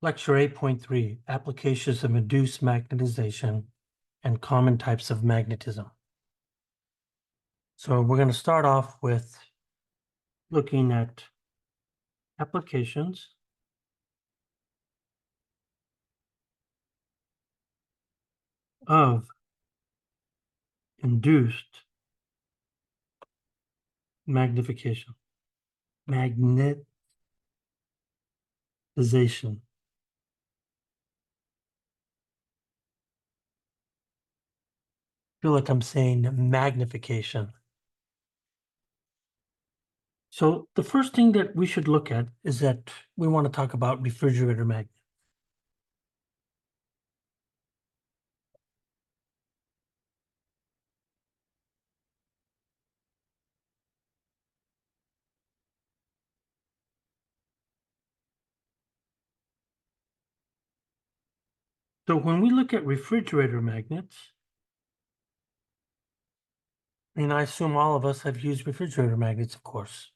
Lecture 8.3, Applications of Induced Magnetization and Common Types of Magnetism. So we're going to start off with looking at applications of induced magnification, magnetization. I feel like I'm saying magnification. So the first thing that we should look at is that we want to talk about refrigerator magnets. So when we look at refrigerator magnets, and I assume all of us have used refrigerator magnets, of course.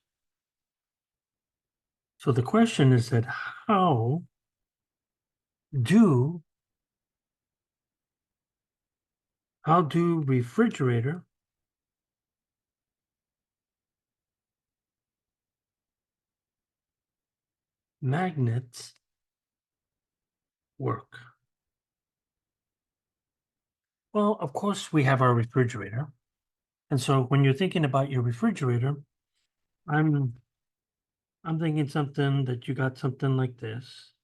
So the question is that how do refrigerator magnets work? Well, of course, we have our refrigerator. And so when you're thinking about your refrigerator, I'm thinking something that you got something like this.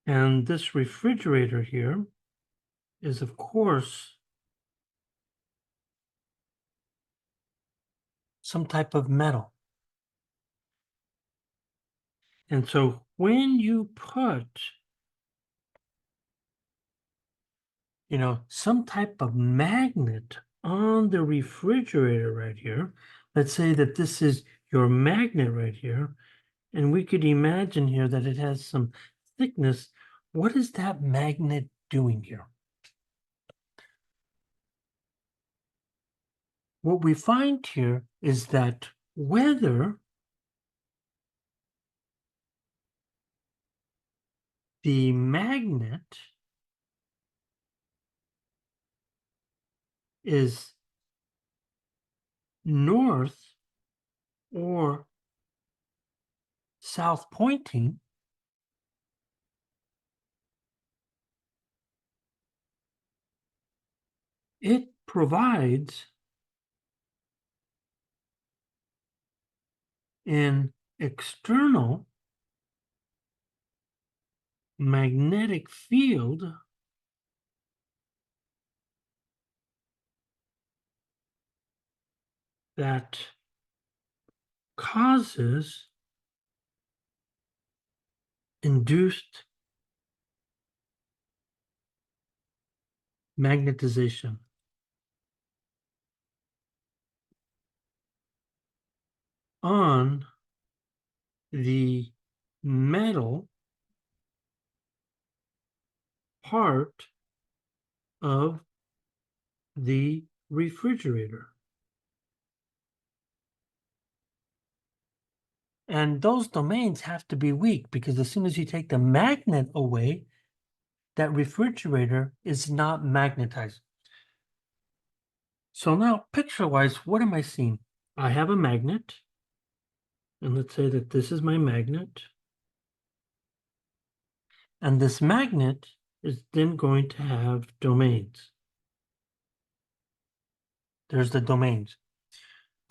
And this refrigerator here is, of course, some type of metal. And so when you put, some type of magnet on the refrigerator right here, let's say that this is your magnet right here, and we could imagine here that it has some thickness. What is that magnet doing here? What we find here is that whether the magnet is north or south pointing, it provides an external magnetic field that causes induced magnetization. On the metal part of the refrigerator. And those domains have to be weak because as soon as you take the magnet away, that refrigerator is not magnetized. So now picture-wise, what am I seeing? I have a magnet, and let's say that this is my magnet. And this magnet is then going to have domains. There's the domains.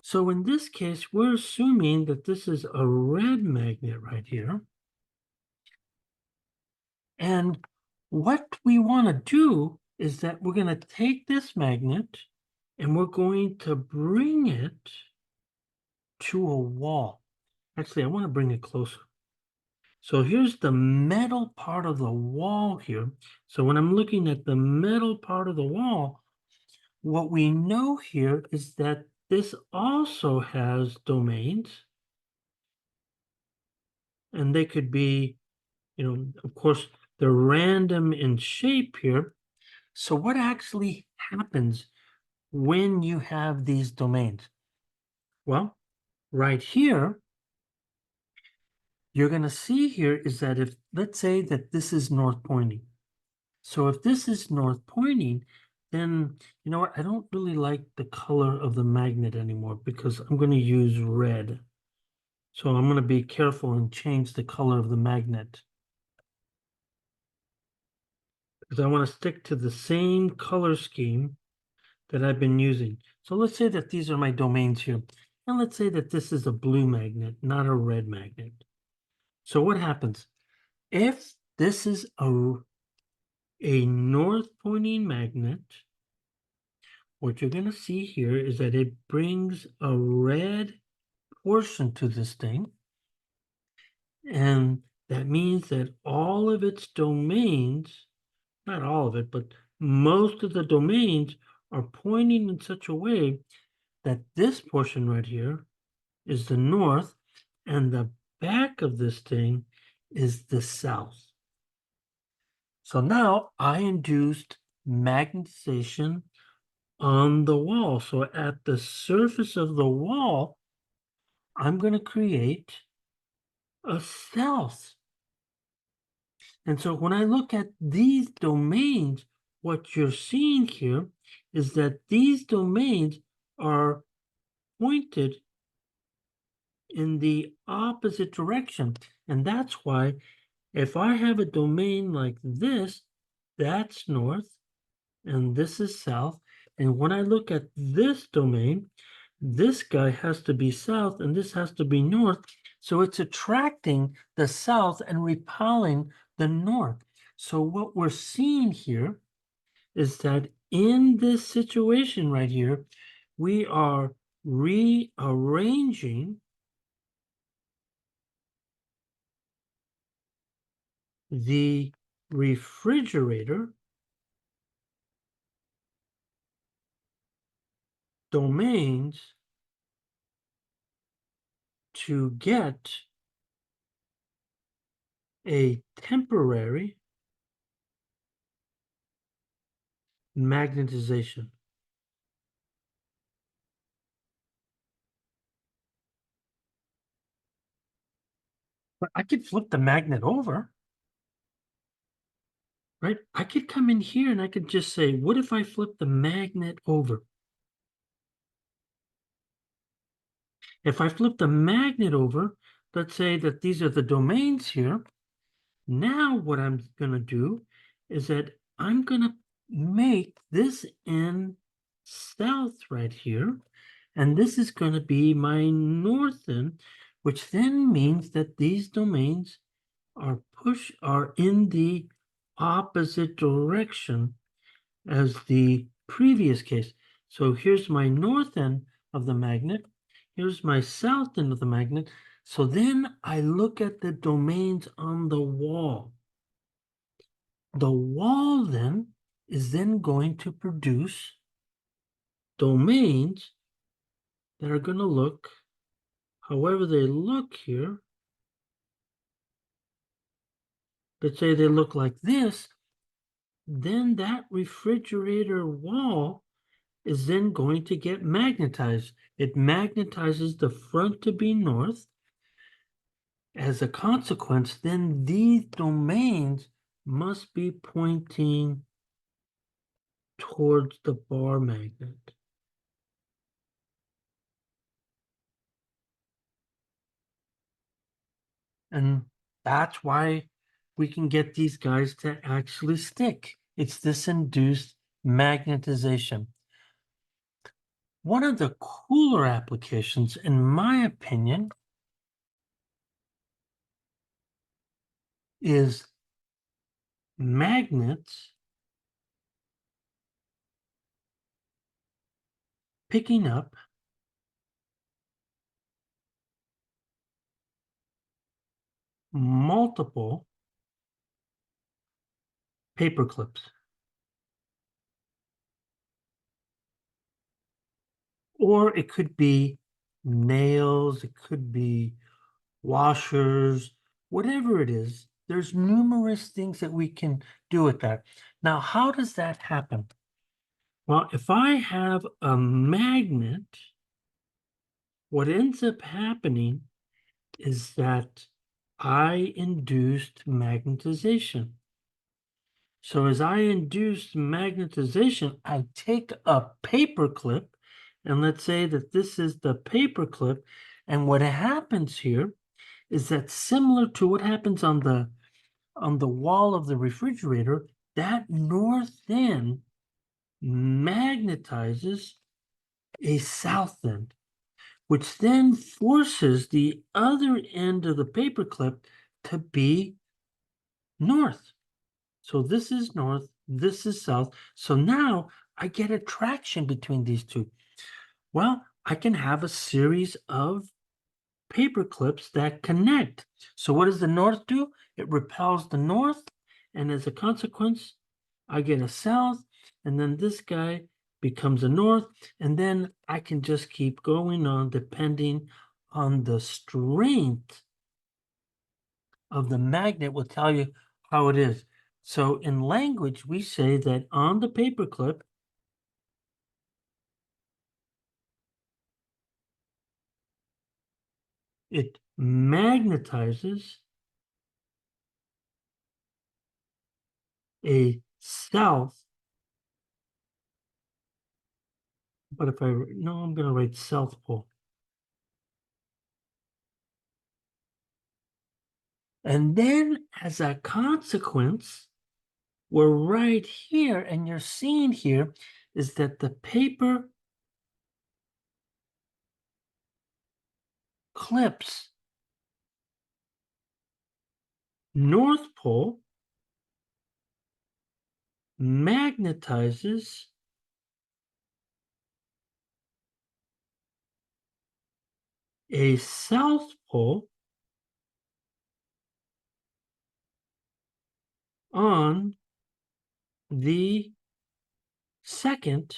So in this case, we're assuming that this is a red magnet right here. And what we want to do is that we're going to take this magnet and we're going to bring it to a wall. Actually, I want to bring it closer. So here's the metal part of the wall here. So when I'm looking at the metal part of the wall, what we know here is that this also has domains. And they could be, of course, they're random in shape here. So what actually happens when you have these domains? Well, right here, you're going to see here is that if, let's say that this is north pointing. So if this is north pointing, then, you know what, I don't really like the color of the magnet anymore because I'm going to use red. So I'm going to be careful and change the color of the magnet, because I want to stick to the same color scheme that I've been using. So let's say that these are my domains here. And let's say that this is a blue magnet, not a red magnet. So what happens? If this is a north pointing magnet, what you're going to see here is that it brings a red portion to this thing. And that means that all of its domains, not all of it, but most of the domains are pointing in such a way that this portion right here is the north and the back of this thing is the south. So now I induced magnetization on the wall. So at the surface of the wall, I'm going to create a south. And so when I look at these domains, what you're seeing here is that these domains are pointed in the opposite direction. And that's why if I have a domain like this, that's north and this is south. And when I look at this domain, this guy has to be south and this has to be north. So it's attracting the south and repelling the north. So what we're seeing here is that in this situation right here, we are rearranging the refrigerator domains to get a temporary magnetization. But I could flip the magnet over, right? I could come in here and I could just say, what if I flip the magnet over? If I flip the magnet over, let's say that these are the domains here. Now what I'm going to do is that I'm going to make this in south right here. And this is going to be my northern, which then means that these domains are in the opposite direction as the previous case. So here's my north end of the magnet. Here's my south end of the magnet. So then I look at the domains on the wall. The wall then is then going to produce domains that are going to look however they look here. Let's say they look like this. Then that refrigerator wall is then going to get magnetized. It magnetizes the front to be north. As a consequence, then these domains must be pointing towards the bar magnet. And that's why we can get these guys to actually stick. It's this induced magnetization. One of the cooler applications, in my opinion, is magnets picking up multiple paper clips. Or it could be nails, it could be washers, whatever it is. There's numerous things that we can do with that. Now, how does that happen? Well, if I have a magnet what ends up happening is that I induced magnetization. So as I induce magnetization, I take a paper clip, and let's say that this is the paper clip, and what happens here is that similar to what happens on the wall of the refrigerator, that north end magnetizes a south end, which then forces the other end of the paper clip to be north. So this is north, this is south. So now I get attraction between these two. Well, I can have a series of paper clips that connect. So what does the north do? It repels the north, and as a consequence, I get a south, and then this guy becomes a north, and then I can just keep going on depending on the strength of the magnet will tell you how it is. So in language, we say that on the paperclip, it magnetizes a south. But if no, I'm going to write south pole. And then as a consequence, we're right here, and you're seeing here is that the paper clips north pole magnetizes a south pole on the second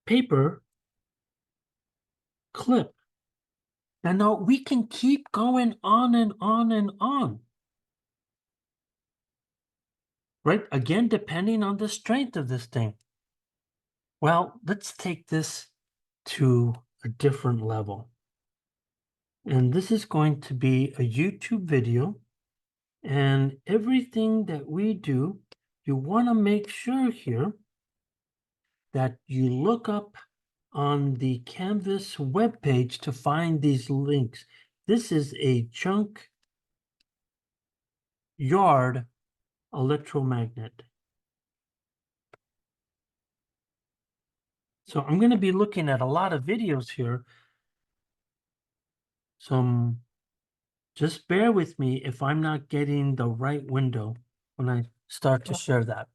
paper clip. Now we can keep going on and on and on, right? Again, depending on the strength of this thing. Well, let's take this to a different level. And this is going to be a YouTube video. And everything that we do, you want to make sure here that you look up on the Canvas webpage to find these links. This is a junk yard electromagnet. So I'm going to be looking at a lot of videos here. So just bear with me if I'm not getting the right window when I start to share that.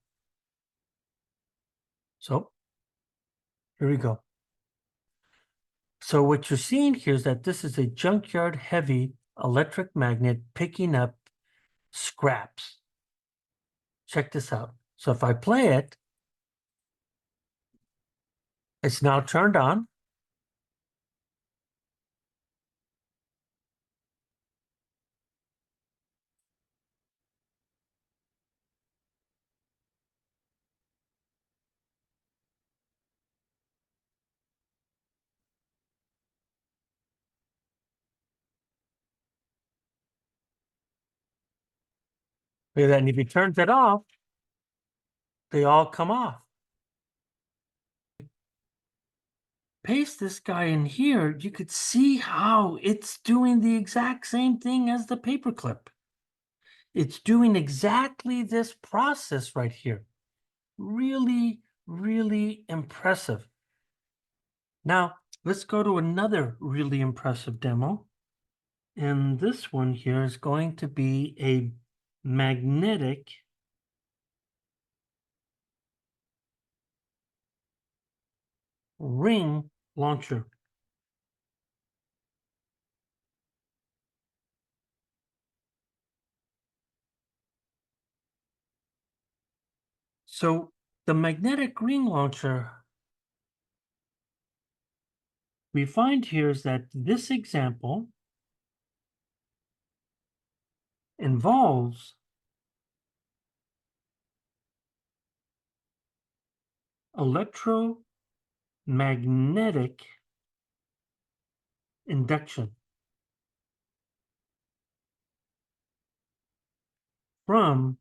So here we go. So what you're seeing here is that this is a junkyard heavy electric magnet picking up scraps. Check this out. So if I play it, it's now turned on. And then if he turns it off, they all come off. Paste this guy in here, you could see how it's doing the exact same thing as the paperclip. It's doing exactly this process right here. Really, really impressive. Now, let's go to another really impressive demo. And this one here is going to be a magnetic ring launcher. So the magnetic ring launcher we find here is that this example involves electromagnetic induction from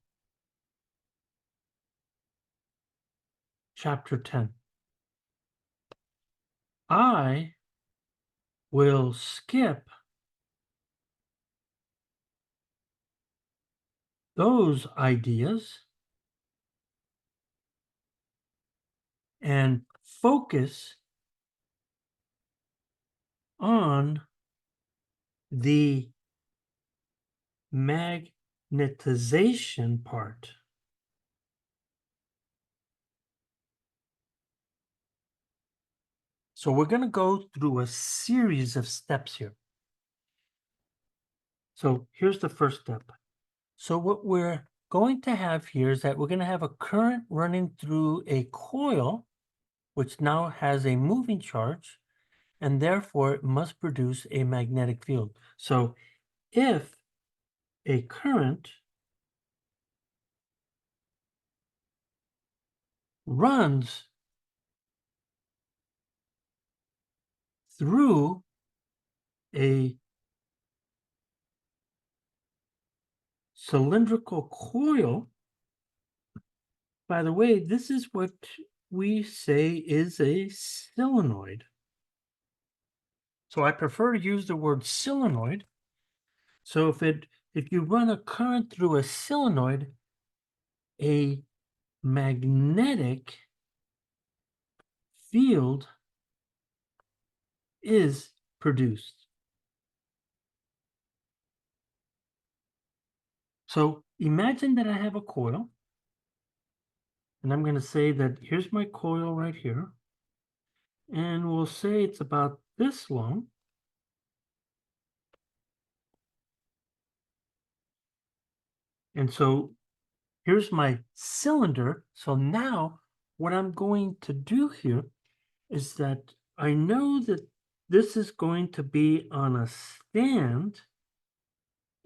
chapter 10. I will skip those ideas and focus on the magnetization part. So we're going to go through a series of steps here. So here's the first step. So what we're going to have here is that we're going to have a current running through a coil, which now has a moving charge, and therefore it must produce a magnetic field. So if a current runs through a cylindrical coil, by the way, this is what we say is a solenoid. So I prefer to use the word solenoid. So if you run a current through a solenoid, a magnetic field is produced. So imagine that I have a coil, and I'm going to say that here's my coil right here, and we'll say it's about this long. And so here's my cylinder. So now what I'm going to do here is that I know that this is going to be on a stand,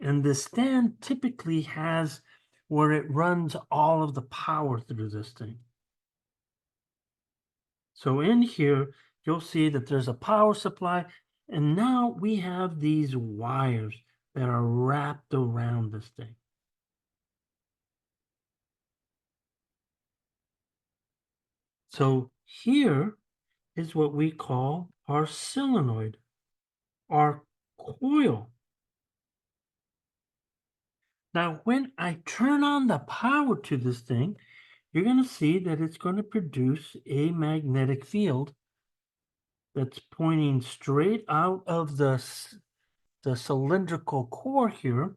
and the stand typically has where it runs all of the power through this thing. So in here, you'll see that there's a power supply, and now we have these wires that are wrapped around this thing. So here is what we call our solenoid, our coil. Now, when I turn on the power to this thing, you're going to see that it's going to produce a magnetic field that's pointing straight out of the cylindrical core here.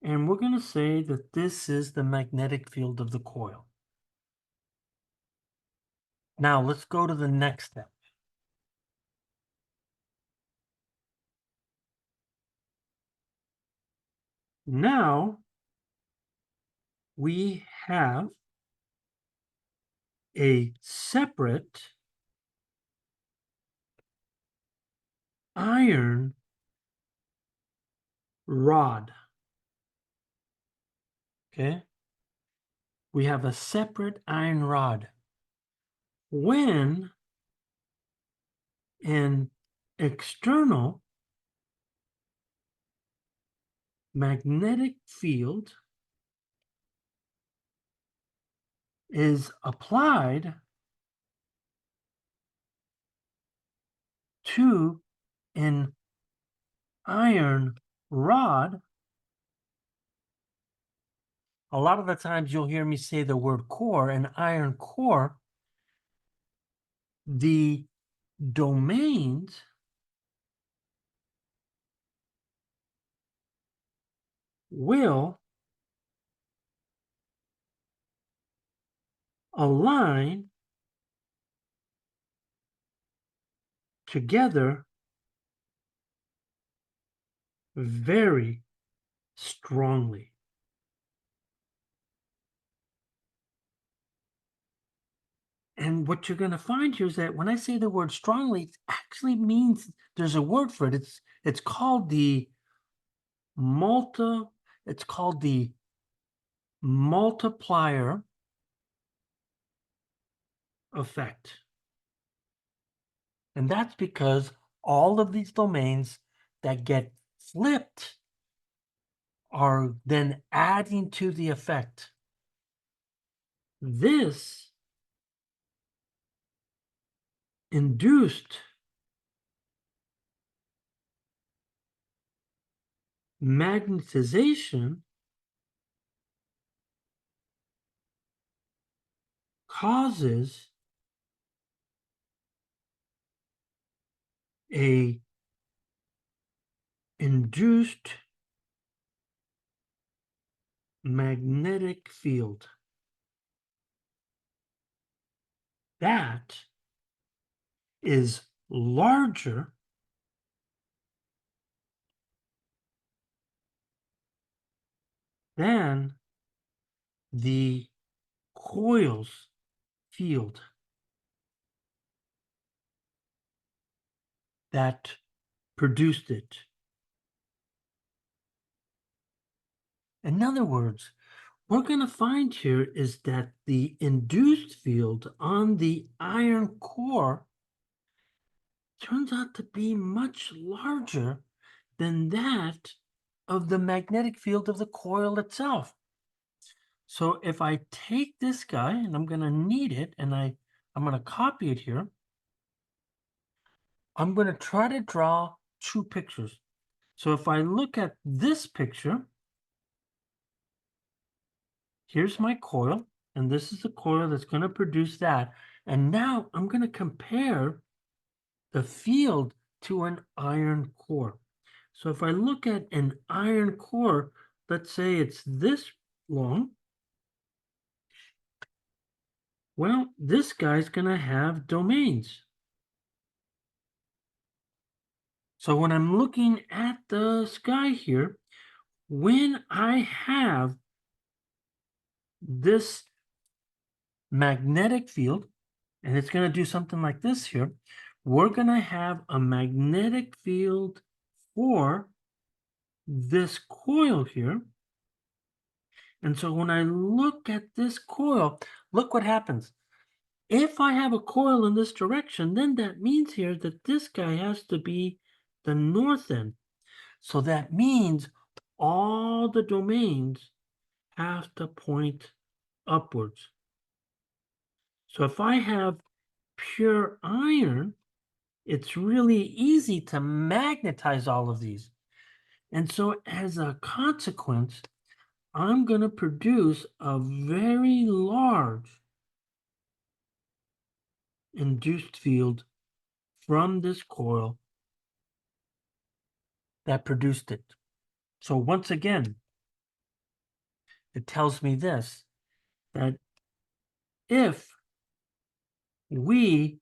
And we're going to say that this is the magnetic field of the coil. Now, let's go to the next step. Now, we have a separate iron rod. Okay? We have a separate iron rod. When an external magnetic field is applied to an iron rod, a lot of the times you'll hear me say the word core, an iron core, the domains will align together very strongly. And what you're going to find here is that when I say the word strongly, it actually means there's a word for it. It's called the it's called the multiplier effect. And that's because all of these domains that get flipped are then adding to the effect. This induced magnetization causes a induced magnetic field that is larger than the coil's field that produced it. In other words, what we're going to find here is that the induced field on the iron core turns out to be much larger than that of the magnetic field of the coil itself. So if I take this guy, and I'm going to need it, and I'm going to copy it here, I'm going to try to draw two pictures. So if I look at this picture, here's my coil, and this is the coil that's going to produce that. And now I'm going to compare the field to an iron core. So if I look at an iron core, let's say it's this long, well, this guy's going to have domains. So when I'm looking at the sky here, when I have this magnetic field, and it's going to do something like this here, we're going to have a magnetic field for this coil here. And so when I look at this coil, look what happens. If I have a coil in this direction, then that means here that this guy has to be the north end. So that means all the domains have to point upwards. So if I have pure iron, it's really easy to magnetize all of these. And so as a consequence, I'm going to produce a very large induced field from this coil that produced it. So once again, it tells me this, that if we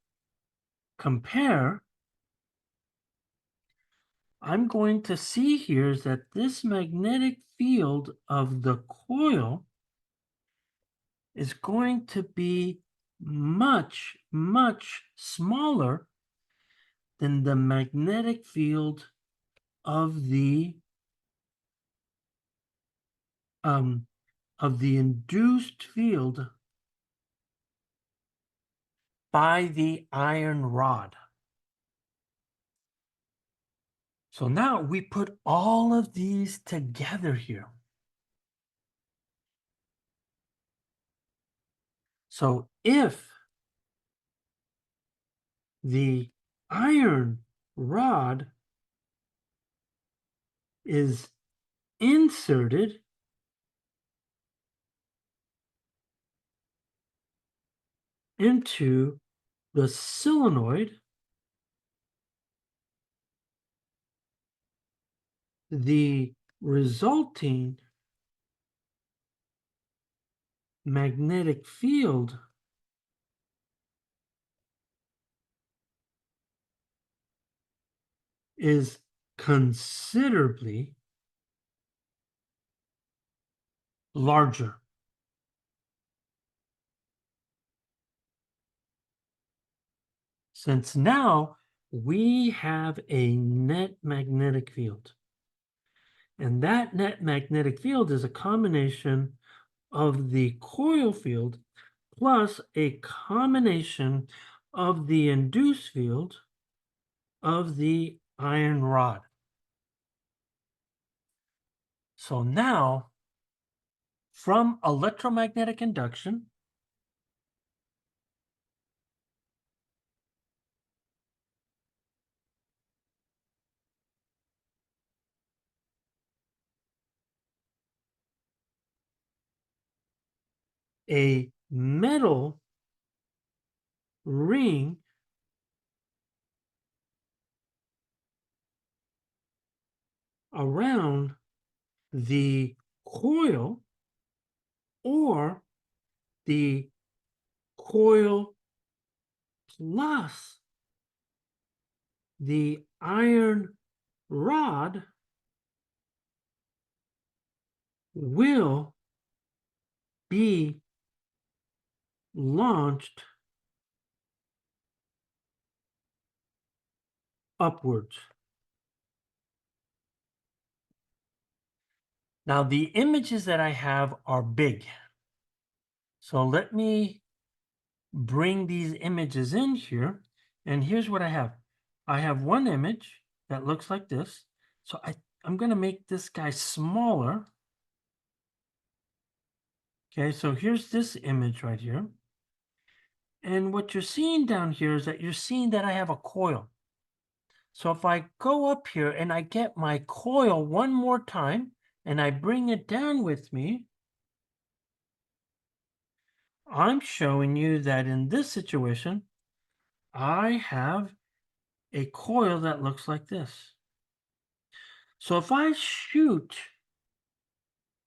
compare, I'm going to see here is that this magnetic field of the coil is going to be much, much smaller than the magnetic field of the induced field by the iron rod. So now we put all of these together here. So if the iron rod is inserted into the solenoid, the resulting magnetic field is considerably larger. Since now we have a net magnetic field. And that net magnetic field is a combination of the coil field plus a combination of the induced field of the iron rod. So now, from electromagnetic induction, a metal ring around the coil, or the coil plus the iron rod, will be launched upwards. Now, the images that I have are big. So let me bring these images in here. And here's what I have. I have one image that looks like this. So I'm going to make this guy smaller. Okay, so here's this image right here. And what you're seeing down here is that you're seeing that I have a coil. So if I go up here and I get my coil one more time and I bring it down with me, I'm showing you that in this situation, I have a coil that looks like this. So if I shoot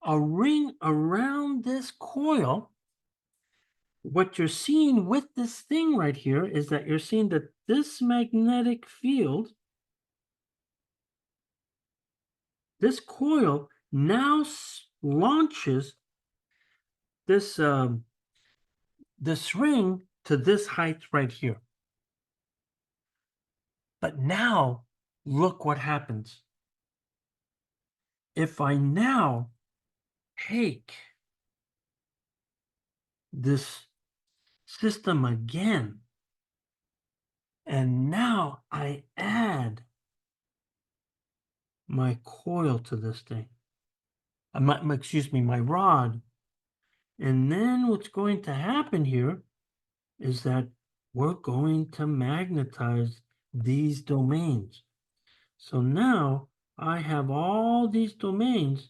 a ring around this coil, what you're seeing with this thing right here is that you're seeing that this magnetic field, this coil now launches this this ring to this height right here. But now look what happens. If I now take this system again, and now I add my coil to this thing, excuse me, my rod, and then what's going to happen here is that we're going to magnetize these domains. So now I have all these domains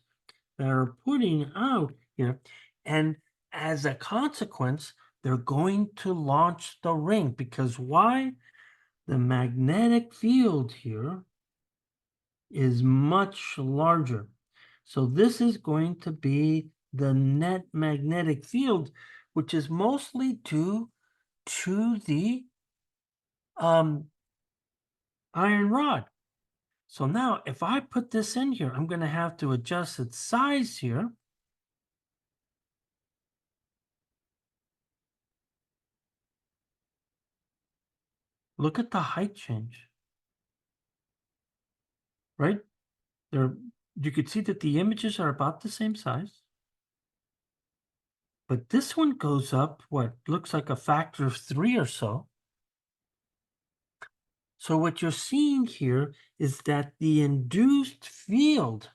that are putting out here, and as a consequence, they're going to launch the ring. Because why? The magnetic field here is much larger. So this is going to be the net magnetic field, which is mostly due to the iron rod. So now if I put this in here, I'm going to have to adjust its size here. Look at the height change, right? You could see that the images are about the same size. But this one goes up, what looks like a factor of 3 or so. So what you're seeing here is that the induced field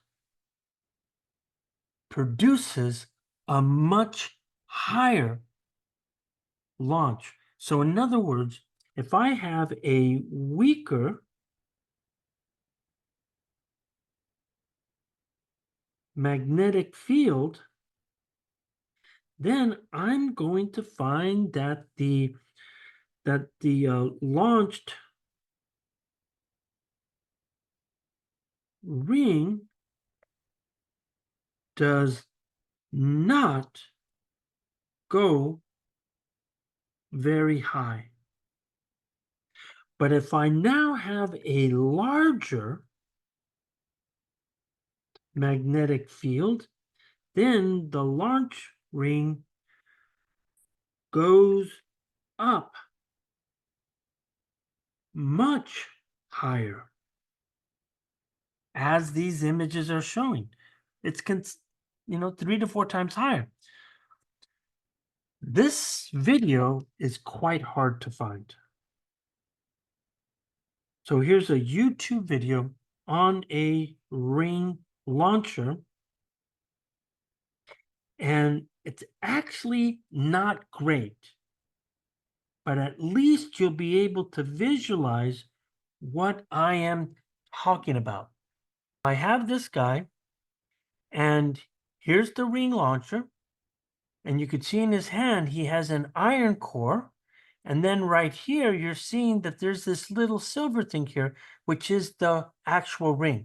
produces a much higher launch. So in other words, if I have a weaker magnetic field, then I'm going to find that the launched ring does not go very high. But if I now have a larger magnetic field, then the launch ring goes up much higher, as these images are showing. It's 3 to 4 times higher. This video is quite hard to find. So here's a YouTube video on a ring launcher, and it's actually not great, but at least you'll be able to visualize what I am talking about. I have this guy, and here's the ring launcher, and you could see in his hand he has an iron core, and then right here you're seeing that there's this little silver thing here, which is the actual ring.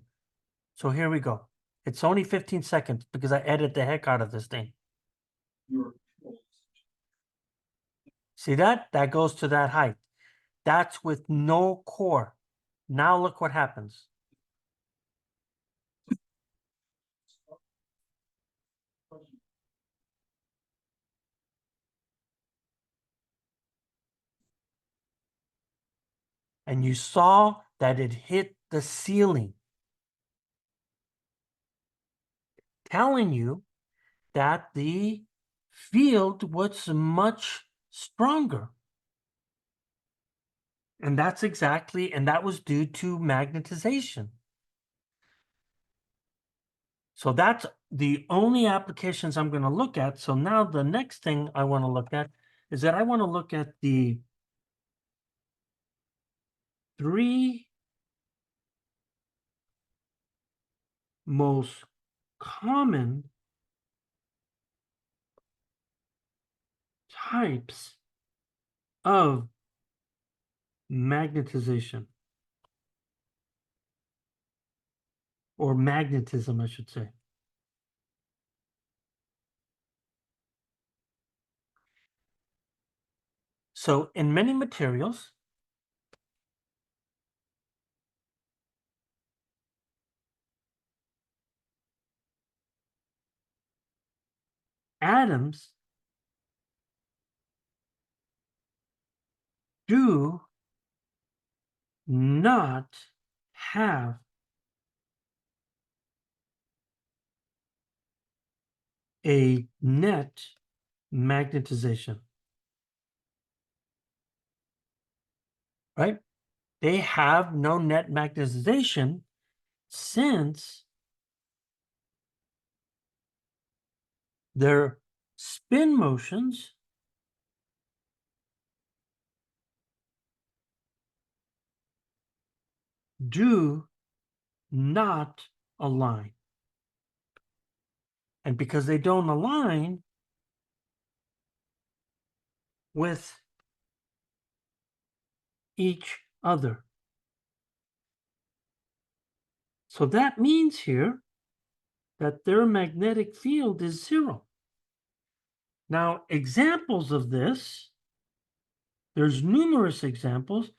So here we go. It's only 15 seconds because I edit the heck out of this thing. See that? That goes to that height. That's with no core. Now look what happens. And you saw that it hit the ceiling, telling you that the field was much stronger. And that's exactly, and that was due to magnetization. So that's the only applications I'm going to look at. So now the next thing I want to look at is that I want to look at the three most common types of magnetization, or magnetism, I should say. So in many materials, atoms do not have a net magnetization, right? They have no net magnetization since their spin motions do not align. And because they don't align with each other. So that means here that their magnetic field is zero. Now, examples of this, there's numerous examples.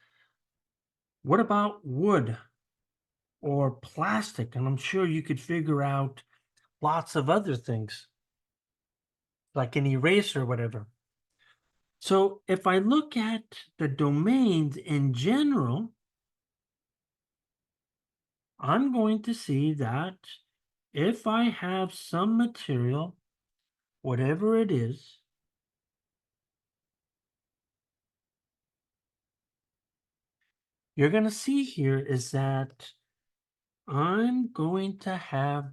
What about wood or plastic? And I'm sure you could figure out lots of other things, like an eraser or whatever. So if I look at the domains in general, I'm going to see that if I have some material, whatever it is, you're going to see here is that I'm going to have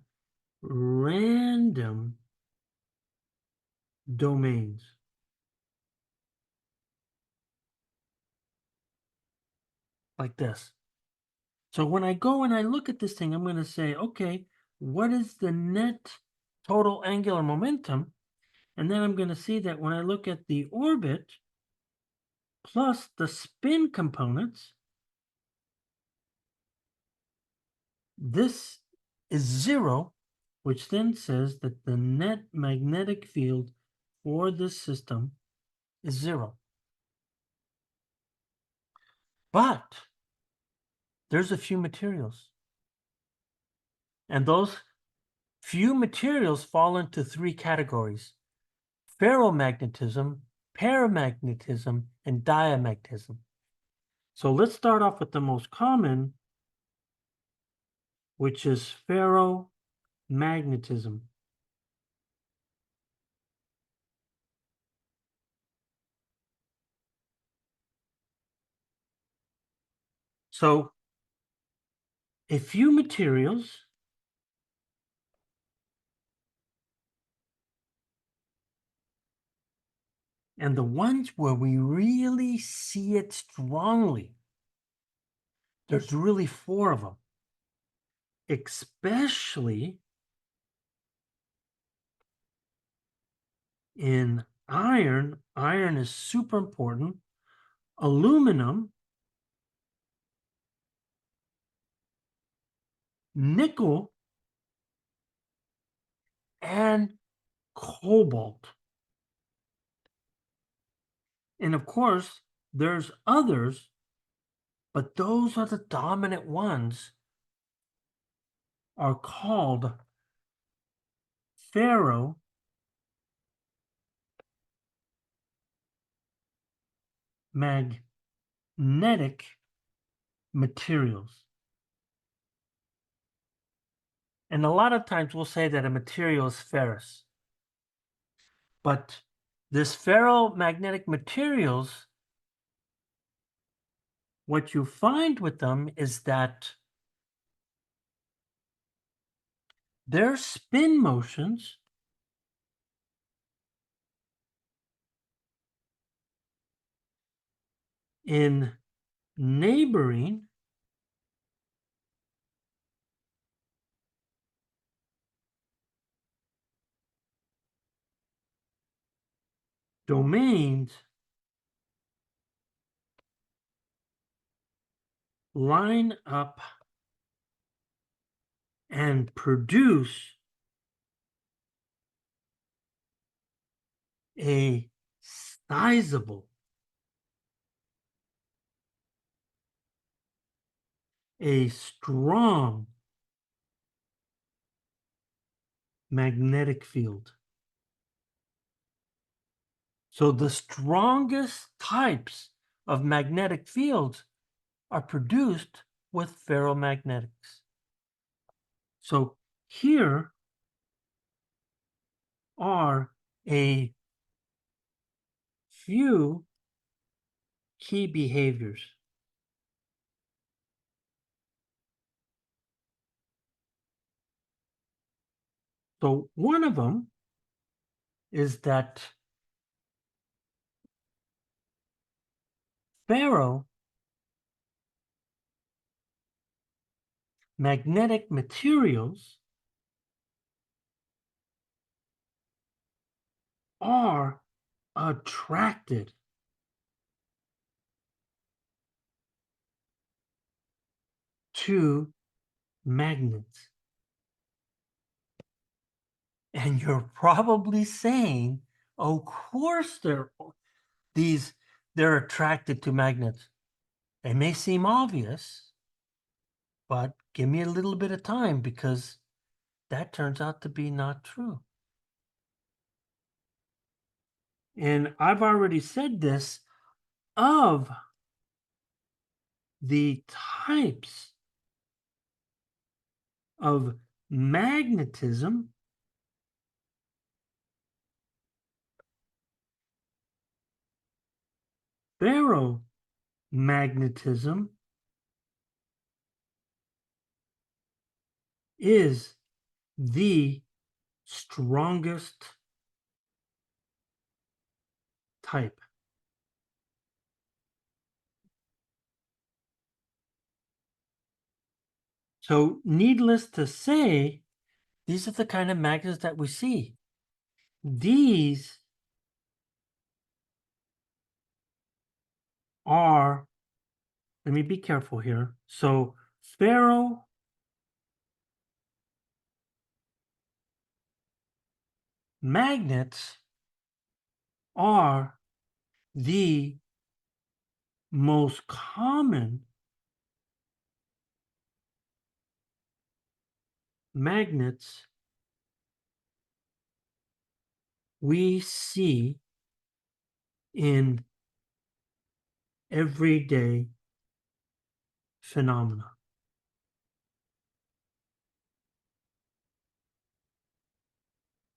random domains. Like this. So when I go and I look at this thing, I'm going to say, okay, what is the net total angular momentum? And then I'm going to see that when I look at the orbit plus the spin components, this is zero, which then says that the net magnetic field for this system is zero. But there's a few materials. And those few materials fall into three categories: ferromagnetism, paramagnetism, and diamagnetism. So let's start off with the most common, which is ferromagnetism. So a few materials and the ones where we really see it strongly, there's really 4 of them, especially in iron. Iron is super important. Aluminum, nickel, and cobalt. And of course, there's others, but those are the dominant ones, are called ferromagnetic materials. And a lot of times we'll say that a material is ferrous. But this ferromagnetic materials, what you find with them is that their spin motions in neighboring domains line up and produce a sizable, a strong magnetic field. So the strongest types of magnetic fields are produced with ferromagnetics. So here are a few key behaviors. So one of them is that ferromagnetic materials are attracted to magnets. And you're probably saying, of course they're attracted to magnets. It may seem obvious, but give me a little bit of time because that turns out to be not true. And I've already said this, of the types of magnetism, ferromagnetism is the strongest type. So needless to say, these are the kind of magnets that we see. These are, let me be careful here. So ferromagnets are the most common magnets we see in everyday phenomena.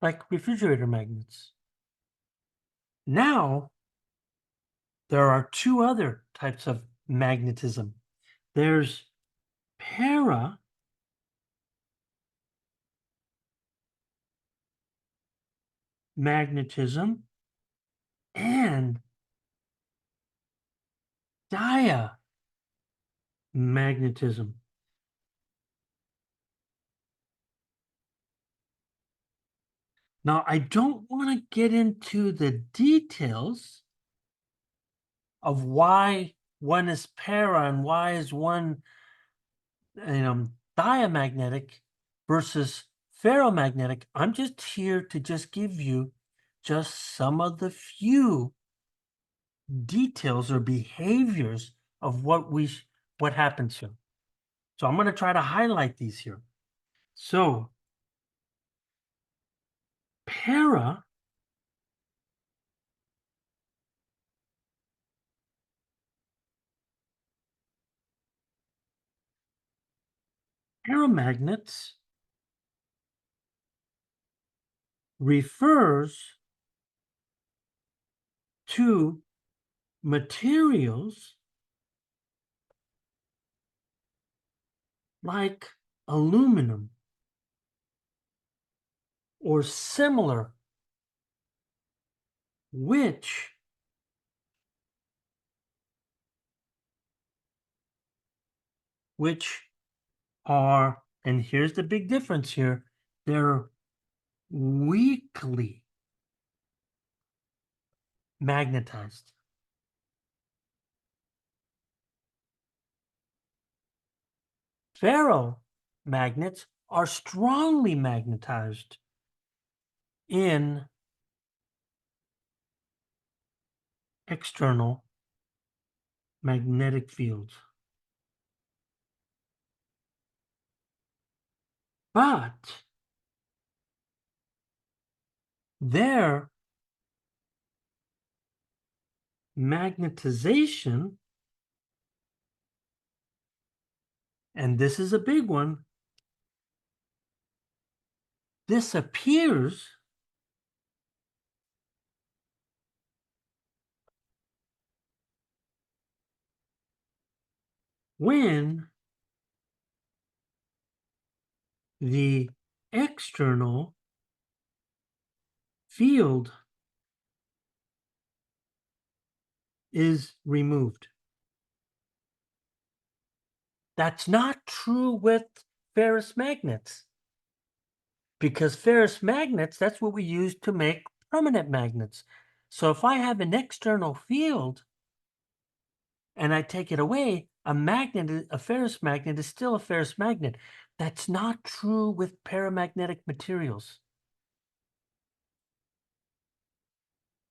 Like refrigerator magnets. Now, there are 2 other types of magnetism. There's paramagnetism magnetism and diamagnetism. Now, I don't want to get into the details of why one is para and why is one diamagnetic versus ferromagnetic. I'm just here to just give you just some of the few details or behaviors of what happens here. So I'm going to try to highlight these here. So para paramagnets refers to materials like aluminum or similar, which are, and here's the big difference here, they're weakly magnetized. Ferromagnets are strongly magnetized in external magnetic fields. But their magnetization, and this is a big one, disappears when the external field is removed. That's not true with ferrous magnets, because ferrous magnets, that's what we use to make permanent magnets. So if I have an external field and I take it away, a ferrous magnet is still a ferrous magnet. That's not true with paramagnetic materials.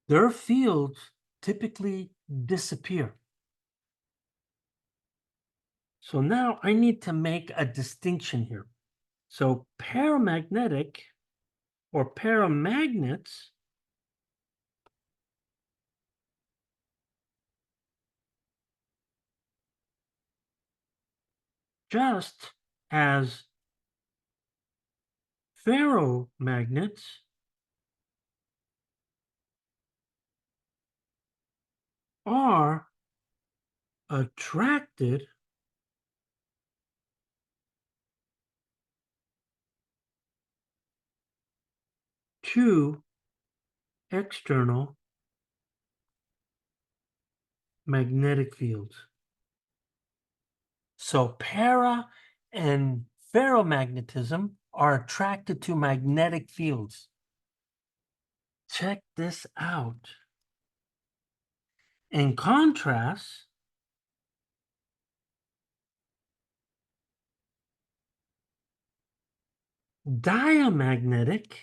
Their fields typically disappear. So now I need to make a distinction here. So paramagnetic or paramagnets just as ferromagnets are attracted to external magnetic fields. So para and ferromagnetism are attracted to magnetic fields. Check this out. In contrast, diamagnetic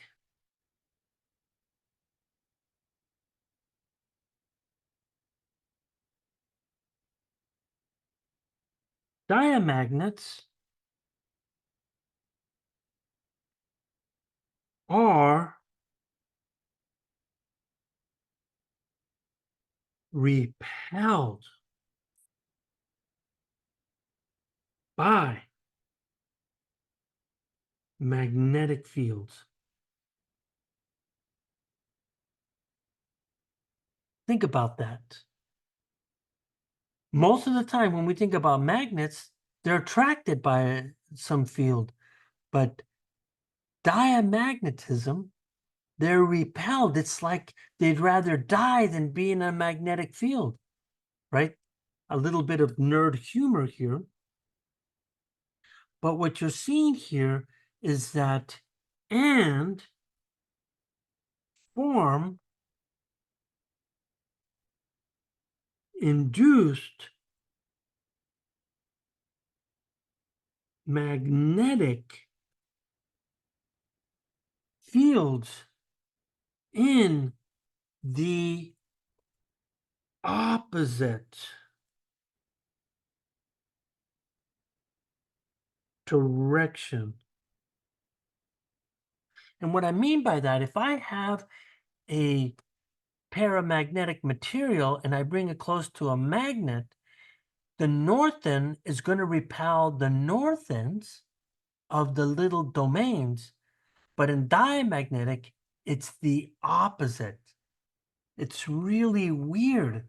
diamagnets are repelled by magnetic fields. Think about that. Most of the time when we think about magnets, they're attracted by some field, but diamagnetism, they're repelled. It's like they'd rather die than be in a magnetic field, right? A little bit of nerd humor here. But what you're seeing here is that and form induced magnetic fields in the opposite direction. And what I mean by that, if I have a paramagnetic material and I bring it close to a magnet, the north end is going to repel the north ends of the little domains, but in diamagnetic, it's the opposite. It's really weird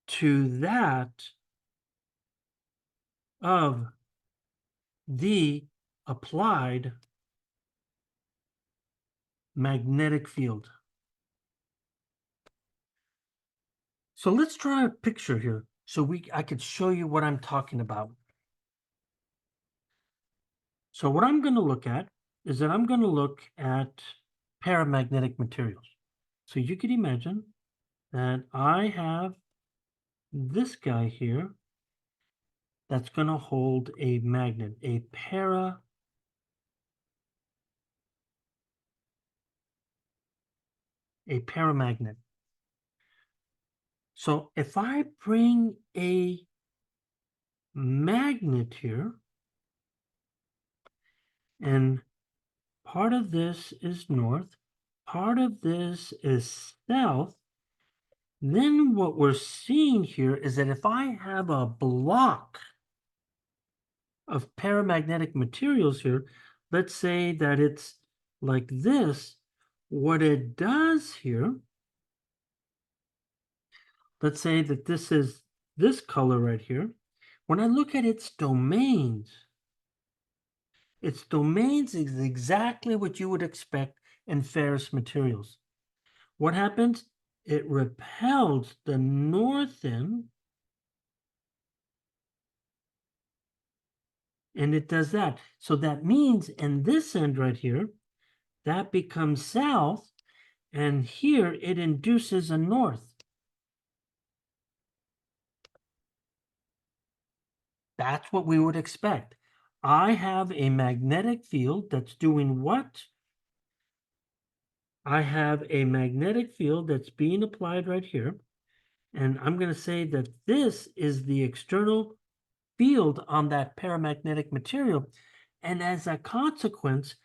to that of the applied magnetic field. So let's draw a picture here so I could show you what I'm talking about. So what I'm going to look at is that I'm going to look at paramagnetic materials. So you could imagine that I have this guy here that's going to hold a magnet, a paramagnet. So if I bring a magnet here, and part of this is north, part of this is south, then what we're seeing here is that if I have a block of paramagnetic materials here, let's say that it's like this, what it does here, let's say that this is this color right here. When I look at its domains is exactly what you would expect in ferrous materials. What happens? It repels the north end, and it does that. So that means in this end right here, that becomes south, and here it induces a north. That's what we would expect. I have a magnetic field that's doing what? I have a magnetic field that's being applied right here. And I'm going to say that this is the external field on that paramagnetic material. And as a consequence,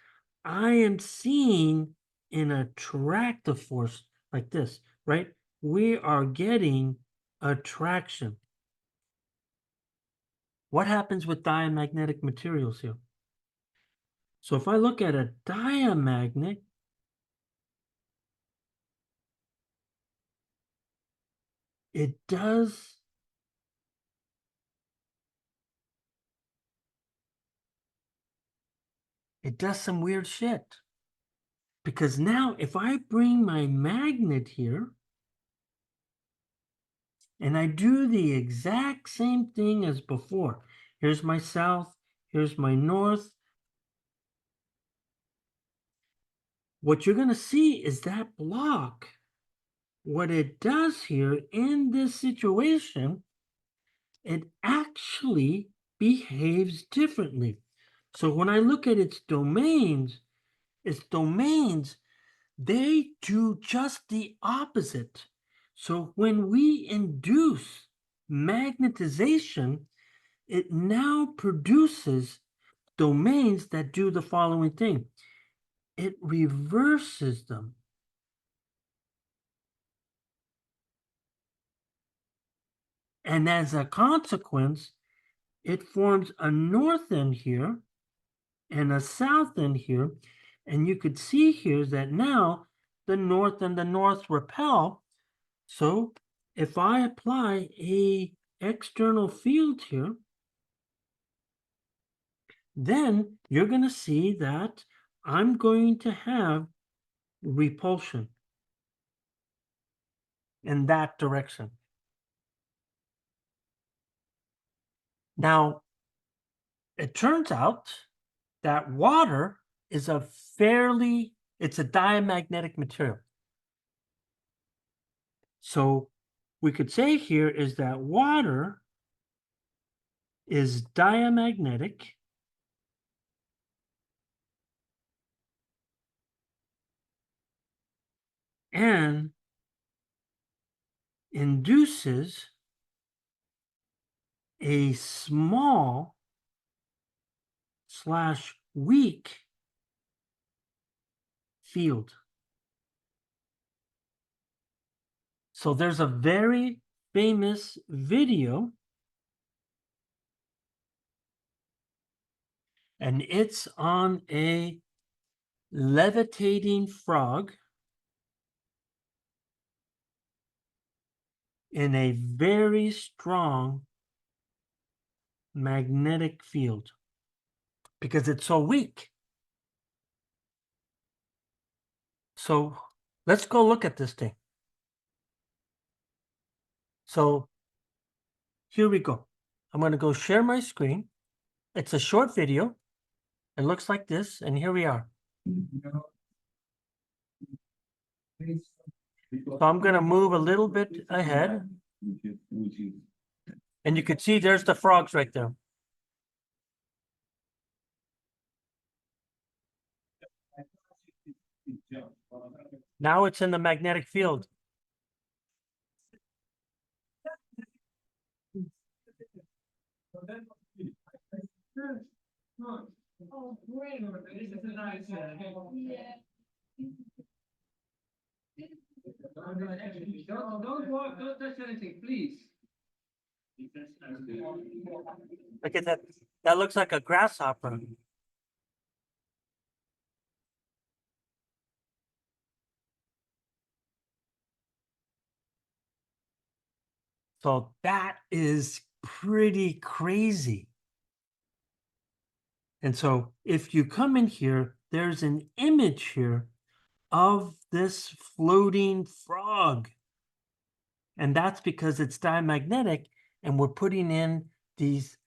I am seeing an attractive force like this, right? We are getting attraction. What happens with diamagnetic materials here? So if I look at a diamagnet, it does some weird shit. Because now if I bring my magnet here and I do the exact same thing as before, here's my south, here's my north, what you're going to see is that block, what it does here in this situation, it actually behaves differently. So when I look at its domains, they do just the opposite. So when we induce magnetization, it now produces domains that do the following thing. It reverses them. And as a consequence, it forms a north end here and a south end here. And you could see here that now the north and the north repel. So if I apply a external field here, then you're going to see that I'm going to have repulsion in that direction. Now, it turns out that water is it's a diamagnetic material. So we could say here is that water is diamagnetic and induces a small / weak field. So there's a very famous video, and it's on a levitating frog in a very strong magnetic field because it's so weak. So let's go look at this thing. So here we go. I'm going to go share my screen. It's a short video. It looks like this, and here we are. So I'm going to move a little bit ahead. And you can see there's the frogs right there. Now it's in the magnetic field. Don't touch anything, please. Look at that. That looks like a grasshopper. So that is pretty crazy. And so if you come in here, there's an image here of this floating frog. And that's because it's diamagnetic, and they're putting in these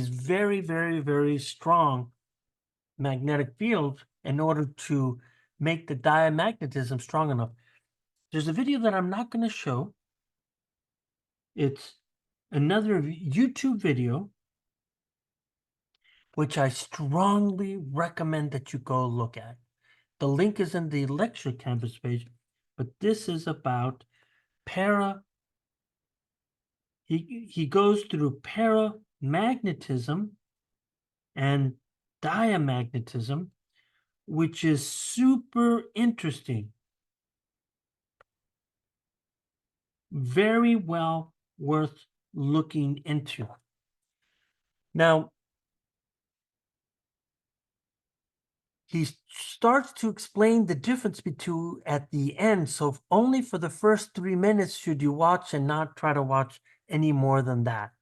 very, very, very strong magnetic fields in order to make the diamagnetism strong enough. There's a video that I'm not going to show. It's another YouTube video, which I strongly recommend that you go look at. The link is in the lecture canvas page, but this is about he goes through paramagnetism and diamagnetism, which is super interesting. Very well worth looking into. Now, he starts to explain the difference between at the end. So only for the first 3 minutes should you watch and not try to watch any more than that.